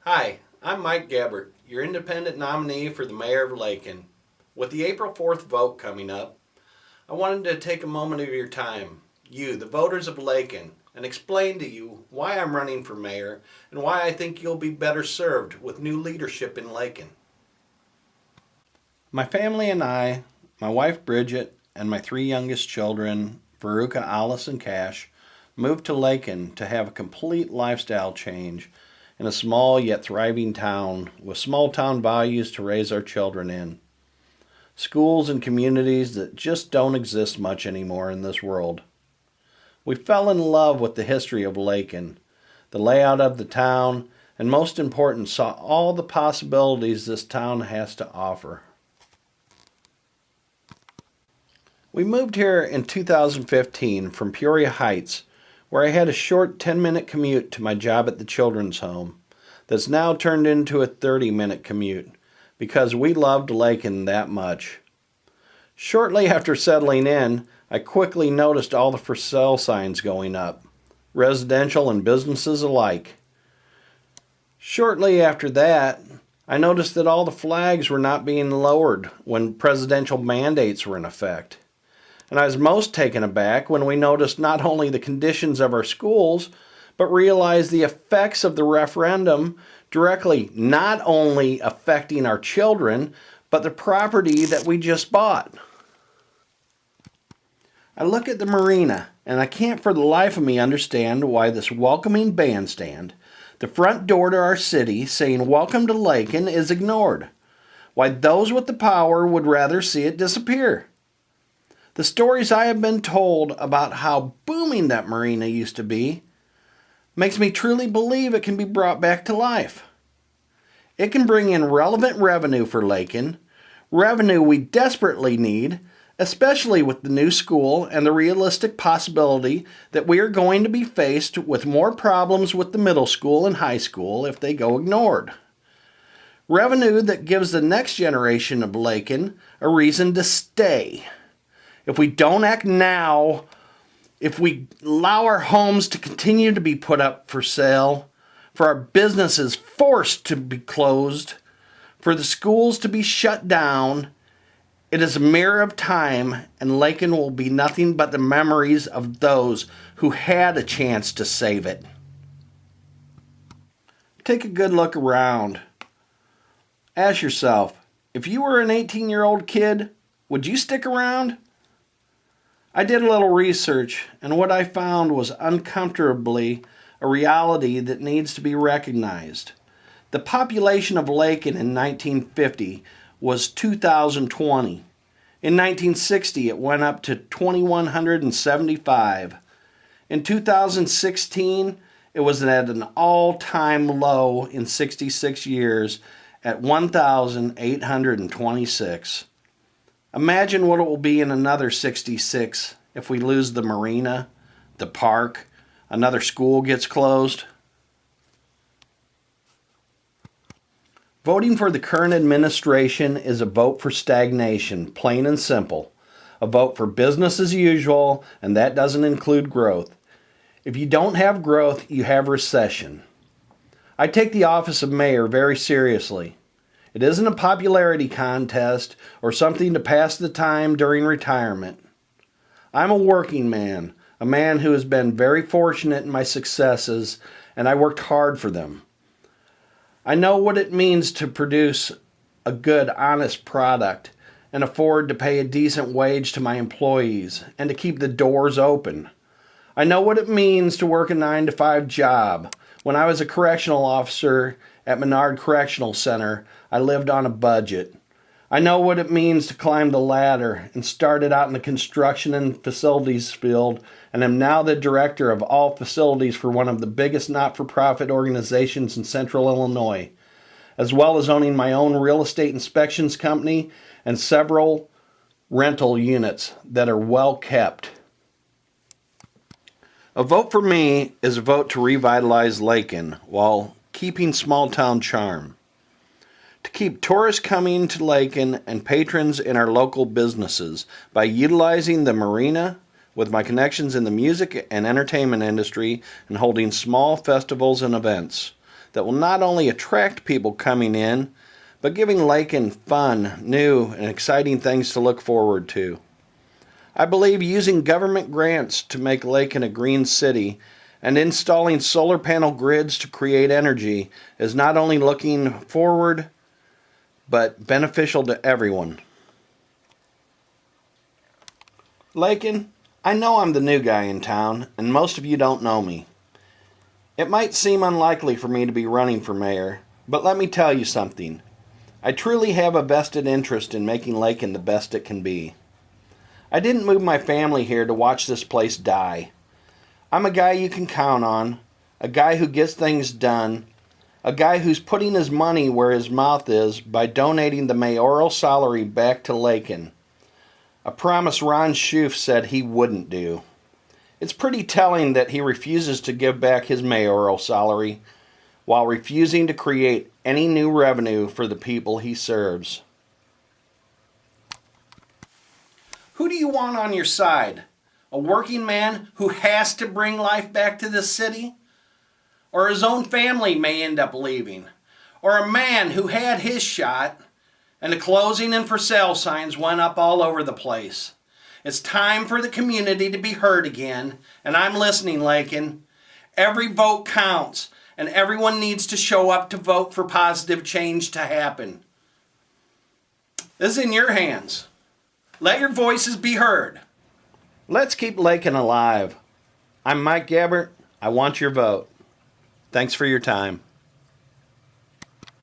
Hi, I'm Mike Gabbert, your independent nominee for the Mayor of Lacon. With the April 4th vote coming up, I wanted to take a moment of your time, you, the voters of Lacon, and explain to you why I'm running for mayor and why I think you'll be better served with new leadership in Lacon. My family and I, my wife Bridget, and my three youngest children, Veruca, Alice, and Cash, moved to Lacon to have a complete lifestyle change in a small yet thriving town with small town values to raise our children in. Schools and communities that just don't exist much anymore in this world. We fell in love with the history of Lacon, the layout of the town, and most important, saw all the possibilities this town has to offer. We moved here in 2015 from Peoria Heights, where I had a short 10-minute commute to my job at the children's home that's now turned into a 30-minute commute because we loved Lacon that much. Shortly after settling in, I quickly noticed all the for sale signs going up, residential and businesses alike. Shortly after that, I noticed that all the flags were not being lowered when presidential mandates were in effect. And I was most taken aback when we noticed not only the conditions of our schools, but realized the effects of the referendum directly not only affecting our children, but the property that we just bought. I look at the marina, and I can't for the life of me understand why this welcoming bandstand, the front door to our city saying "Welcome to Lacon," is ignored. Why those with the power would rather see it disappear. The stories I have been told about how booming that marina used to be makes me truly believe it can be brought back to life. It can bring in relevant revenue for Lacon, revenue we desperately need, especially with the new school and the realistic possibility that we are going to be faced with more problems with the middle school and high school if they go ignored. Revenue that gives the next generation of Lacon a reason to stay. If we don't act now, if we allow our homes to continue to be put up for sale, for our businesses forced to be closed, for the schools to be shut down, it is a matter of time, and Lacon will be nothing but the memories of those who had a chance to save it. Take a good look around. Ask yourself, if you were an 18-year-old kid, would you stick around? I did a little research, and what I found was uncomfortably a reality that needs to be recognized. The population of Lacon in 1950 was 2,020. In 1960, it went up to 2,175. In 2016, it was at an all-time low in 66 years at 1,826. Imagine what it will be in another 66 if we lose the marina, the park, another school gets closed. Voting for the current administration is a vote for stagnation, plain and simple. A vote for business as usual, and that doesn't include growth. If you don't have growth, you have recession. I take the office of mayor very seriously. It isn't a popularity contest or something to pass the time during retirement. I'm a working man, a man who has been very fortunate in my successes, and I worked hard for them. I know what it means to produce a good, honest product and afford to pay a decent wage to my employees and to keep the doors open. I know what it means to work a 9-to-5 job. When I was a correctional officer at Menard Correctional Center, I lived on a budget. I know what it means to climb the ladder and started out in the construction and facilities field and am now the director of all facilities for one of the biggest not-for-profit organizations in Central Illinois, as well as owning my own real estate inspections company and several rental units that are well kept. A vote for me is a vote to revitalize Lacon while keeping small-town charm. To keep tourists coming to Lacon and patrons in our local businesses by utilizing the marina with my connections in the music and entertainment industry and holding small festivals and events. that will not only attract people coming in, but giving Lacon fun, new, and exciting things to look forward to. I believe using government grants to make Lacon a green city and installing solar panel grids to create energy is not only looking forward, but beneficial to everyone. Lacon, I know I'm the new guy in town, and most of you don't know me. It might seem unlikely for me to be running for mayor, but let me tell you something. I truly have a vested interest in making Lacon the best it can be. I didn't move my family here to watch this place die. I'm a guy you can count on, a guy who gets things done, a guy who's putting his money where his mouth is by donating the mayoral salary back to Lacon. A promise Ron Schoof said he wouldn't do. It's pretty telling that he refuses to give back his mayoral salary while refusing to create any new revenue for the people he serves. Who do you want on your side? A working man who has to bring life back to this city? Or his own family may end up leaving? Or a man who had his shot and the closing and for sale signs went up all over the place? It's time for the community to be heard again, and I'm listening, Lacon. Every vote counts, and everyone needs to show up to vote for positive change to happen. This is in your hands. Let your voices be heard. Let's keep Lacon alive. I'm Mike Gabbert. I want your vote. Thanks for your time.